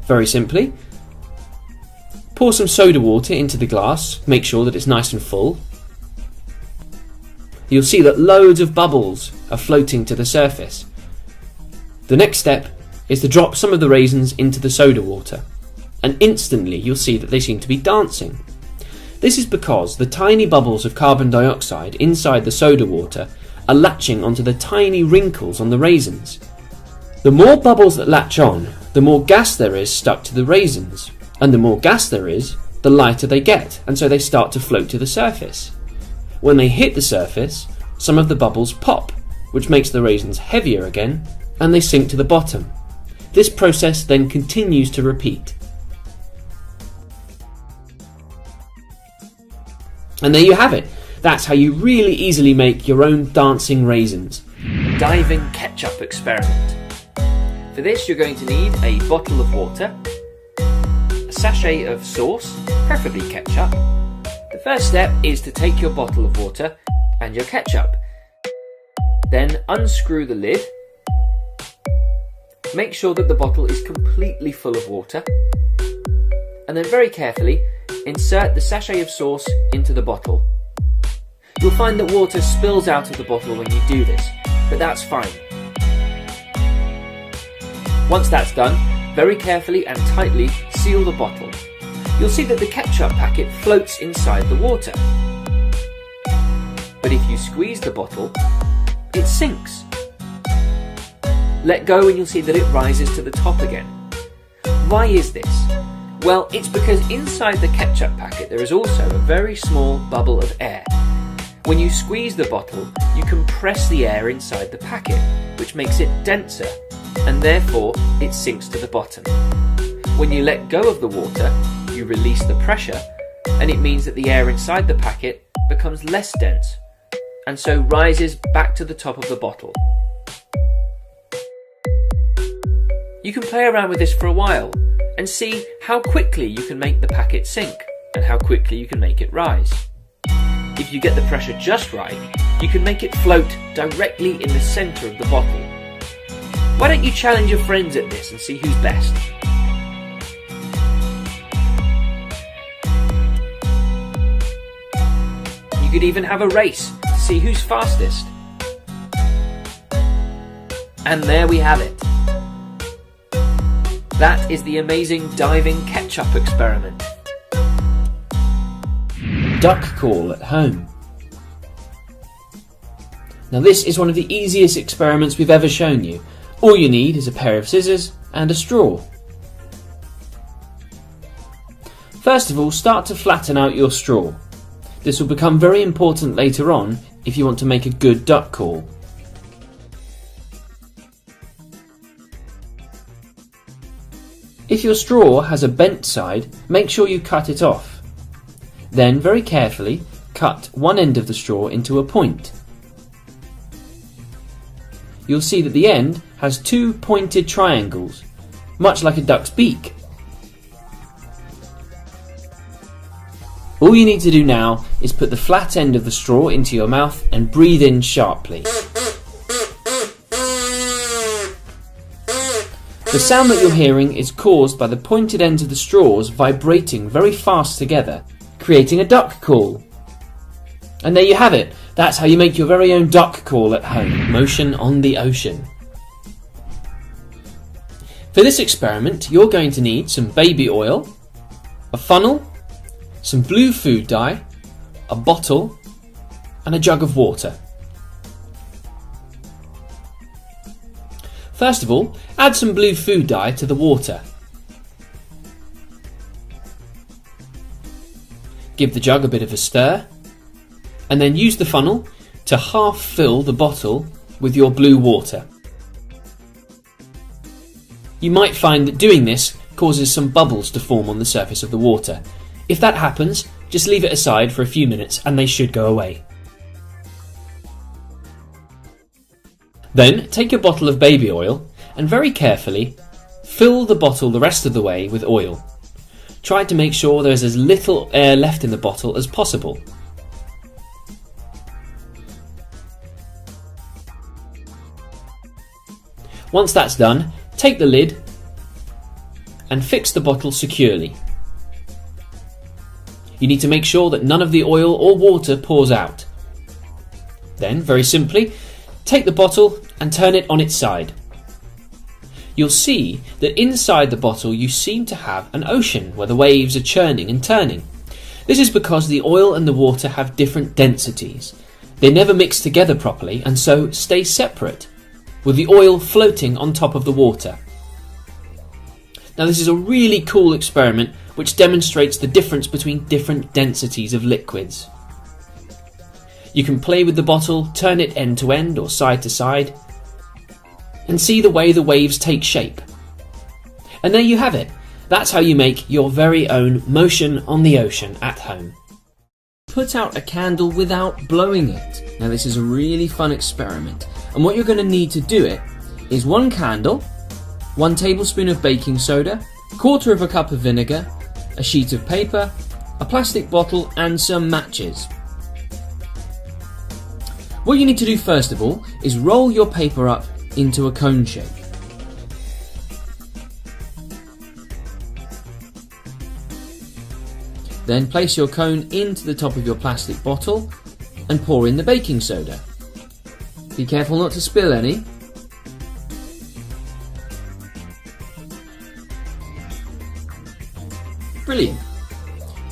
Very simply, pour some soda water into the glass, make sure that it's nice and full. You'll see that loads of bubbles are floating to the surface. The next step is to drop some of the raisins into the soda water, and instantly you'll see that they seem to be dancing. This is because the tiny bubbles of carbon dioxide inside the soda water are latching onto the tiny wrinkles on the raisins. The more bubbles that latch on, the more gas there is stuck to the raisins, and the more gas there is, the lighter they get, and so they start to float to the surface. When they hit the surface, some of the bubbles pop, which makes the raisins heavier again, and they sink to the bottom. This process then continues to repeat. And there you have it. That's how you really easily make your own dancing raisins. Diving ketchup experiment. For this you're going to need a bottle of water, a sachet of sauce, preferably ketchup. The first step is to take your bottle of water and your ketchup. Then unscrew the lid. Make sure that the bottle is completely full of water. And then very carefully insert the sachet of sauce into the bottle. You'll find that water spills out of the bottle when you do this, but that's fine. Once that's done, very carefully and tightly seal the bottle. You'll see that the ketchup packet floats inside the water. But if you squeeze the bottle, it sinks. Let go and you'll see that it rises to the top again. Why is this? Well, it's because inside the ketchup packet there is also a very small bubble of air. When you squeeze the bottle, you compress the air inside the packet, which makes it denser, and therefore it sinks to the bottom. When you let go of the water, you release the pressure, and it means that the air inside the packet becomes less dense, and so rises back to the top of the bottle. You can play around with this for a while, and see how quickly you can make the packet sink, and how quickly you can make it rise. If you get the pressure just right, you can make it float directly in the centre of the bottle. Why don't you challenge your friends at this and see who's best? You could even have a race to see who's fastest. And there we have it. That is the amazing diving ketchup experiment. Duck call at home. Now this is one of the easiest experiments we've ever shown you. All you need is a pair of scissors and a straw. First of all, start to flatten out your straw. This will become very important later on if you want to make a good duck call. If your straw has a bent side, make sure you cut it off. Then, very carefully, cut one end of the straw into a point. You'll see that the end has two pointed triangles, much like a duck's beak. All you need to do now is put the flat end of the straw into your mouth and breathe in sharply. The sound that you're hearing is caused by the pointed ends of the straws vibrating very fast together, creating a duck call. And there you have it. That's how you make your very own duck call at home. Motion on the ocean. For this experiment, you're going to need some baby oil, a funnel, some blue food dye, a bottle, and a jug of water. First of all, add some blue food dye to the water. Give the jug a bit of a stir, and then use the funnel to half fill the bottle with your blue water. You might find that doing this causes some bubbles to form on the surface of the water. If that happens, just leave it aside for a few minutes and they should go away. Then take your bottle of baby oil and very carefully fill the bottle the rest of the way with oil. Try to make sure there is as little air left in the bottle as possible. Once that's done, take the lid and fix the bottle securely. You need to make sure that none of the oil or water pours out. Then, very simply, take the bottle and turn it on its side. You'll see that inside the bottle you seem to have an ocean where the waves are churning and turning. This is because the oil and the water have different densities. They never mix together properly and so stay separate, with the oil floating on top of the water. Now this is a really cool experiment which demonstrates the difference between different densities of liquids. You can play with the bottle, turn it end to end or side to side, and see the way the waves take shape. And there you have it. That's how you make your very own motion on the ocean at home. Put out a candle without blowing it. Now this is a really fun experiment, and what you're going to need to do it is 1 candle, 1 tablespoon of baking soda, 1/4 cup of vinegar, a sheet of paper, a plastic bottle and some matches. What you need to do first of all is roll your paper up into a cone shape. Then place your cone into the top of your plastic bottle and pour in the baking soda. Be careful not to spill any. Brilliant.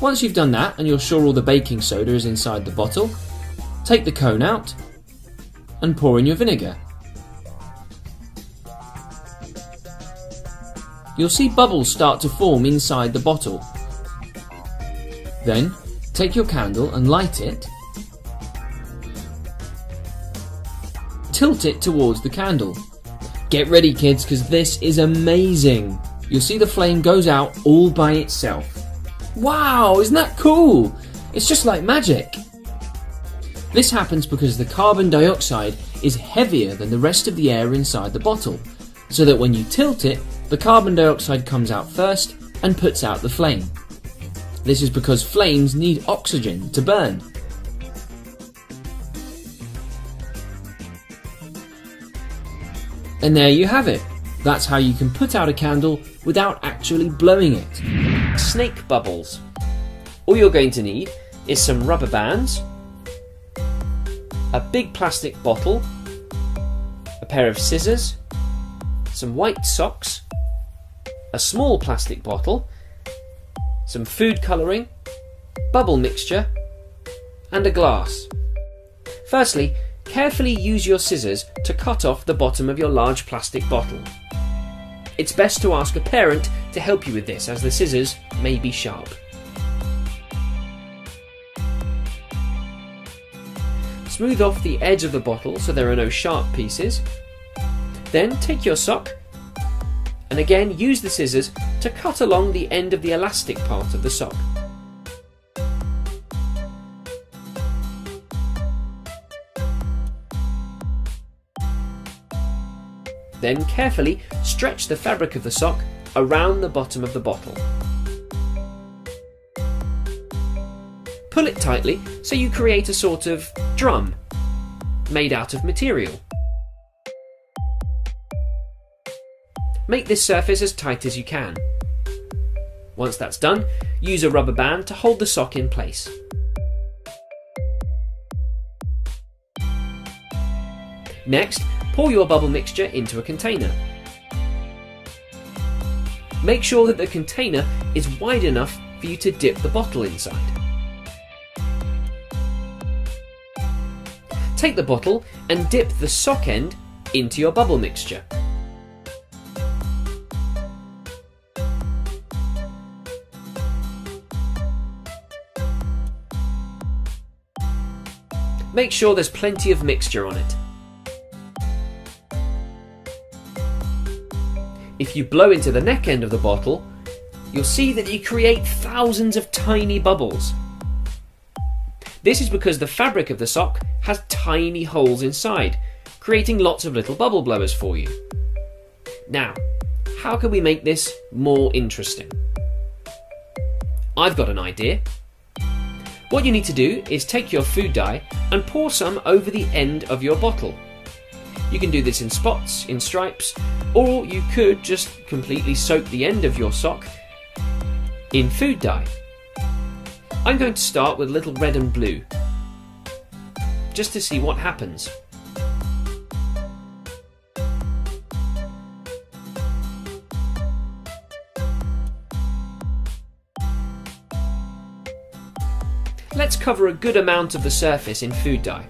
Once you've done that and you're sure all the baking soda is inside the bottle, take the cone out and pour in your vinegar. You'll see bubbles start to form inside the bottle. Then take your candle and light it. Tilt it towards the candle. Get ready kids, because this is amazing. You'll see the flame goes out all by itself. Wow, isn't that cool? It's just like magic. This happens because the carbon dioxide is heavier than the rest of the air inside the bottle, so that when you tilt it, the carbon dioxide comes out first and puts out the flame. This is because flames need oxygen to burn. And there you have it. That's how you can put out a candle without actually blowing it. Snake bubbles. All you're going to need is some rubber bands, a big plastic bottle, a pair of scissors, some white socks, a small plastic bottle, some food colouring, bubble mixture, and a glass. Firstly, carefully use your scissors to cut off the bottom of your large plastic bottle. It's best to ask a parent to help you with this, as the scissors may be sharp. Smooth off the edge of the bottle so there are no sharp pieces. Then take your sock and again use the scissors to cut along the end of the elastic part of the sock. Then carefully stretch the fabric of the sock around the bottom of the bottle. Pull it tightly so you create a sort of drum made out of material. Make this surface as tight as you can. Once that's done, use a rubber band to hold the sock in place. Next, pour your bubble mixture into a container. Make sure that the container is wide enough for you to dip the bottle inside. Take the bottle and dip the sock end into your bubble mixture. Make sure there's plenty of mixture on it. If you blow into the neck end of the bottle, you'll see that you create thousands of tiny bubbles. This is because the fabric of the sock has tiny holes inside, creating lots of little bubble blowers for you. Now, how can we make this more interesting? I've got an idea. What you need to do is take your food dye and pour some over the end of your bottle. You can do this in spots, in stripes, or you could just completely soak the end of your sock in food dye. I'm going to start with a little red and blue, just to see what happens. Let's cover a good amount of the surface in food dye.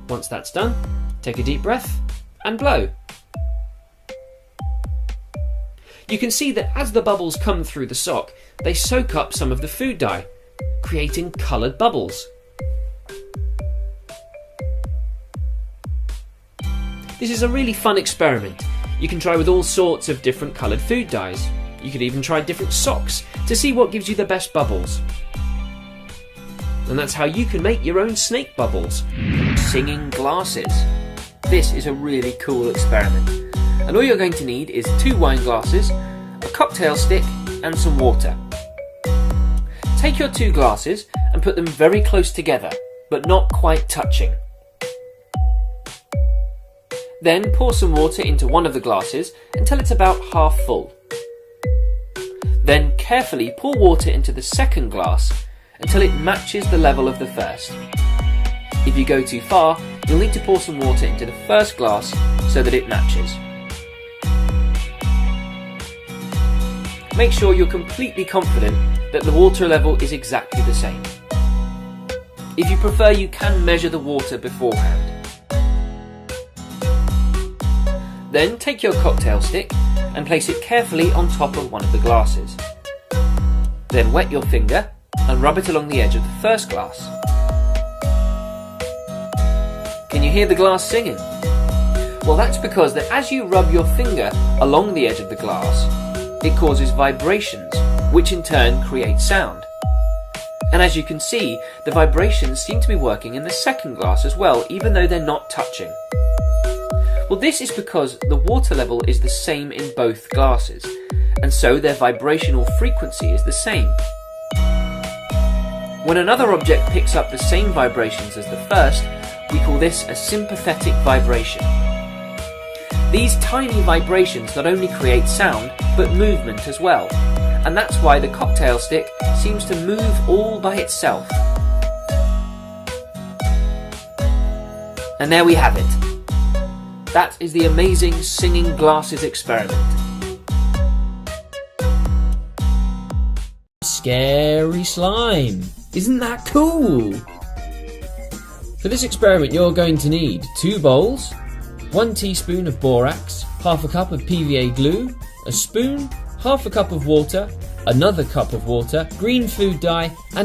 Once that's done, take a deep breath and blow. You can see that as the bubbles come through the sock, they soak up some of the food dye, creating coloured bubbles. This is a really fun experiment. You can try with all sorts of different coloured food dyes. You could even try different socks to see what gives you the best bubbles. And that's how you can make your own snake bubbles. Singing glasses. This is a really cool experiment. And all you're going to need is 2 wine glasses, a cocktail stick and some water. Take your 2 glasses and put them very close together, but not quite touching. Then pour some water into one of the glasses until it's about half full. Then carefully pour water into the second glass until it matches the level of the first. If you go too far, you'll need to pour some water into the first glass so that it matches. Make sure you're completely confident that the water level is exactly the same. If you prefer, you can measure the water beforehand. Then take your cocktail stick and place it carefully on top of one of the glasses. Then wet your finger and rub it along the edge of the first glass. Can you hear the glass singing? Well, that's because that as you rub your finger along the edge of the glass, it causes vibrations, which in turn create sound. And as you can see, the vibrations seem to be working in the second glass as well, even though they're not touching. Well, this is because the water level is the same in both glasses, and so their vibrational frequency is the same. When another object picks up the same vibrations as the first, we call this a sympathetic vibration. These tiny vibrations not only create sound, but movement as well, and that's why the cocktail stick seems to move all by itself. And there we have it. That is the amazing singing glasses experiment. Scary slime. Isn't that cool? For this experiment you're going to need 2 bowls, 1 teaspoon of borax, half a cup of PVA glue, a spoon, half a cup of water, another cup of water, green food dye and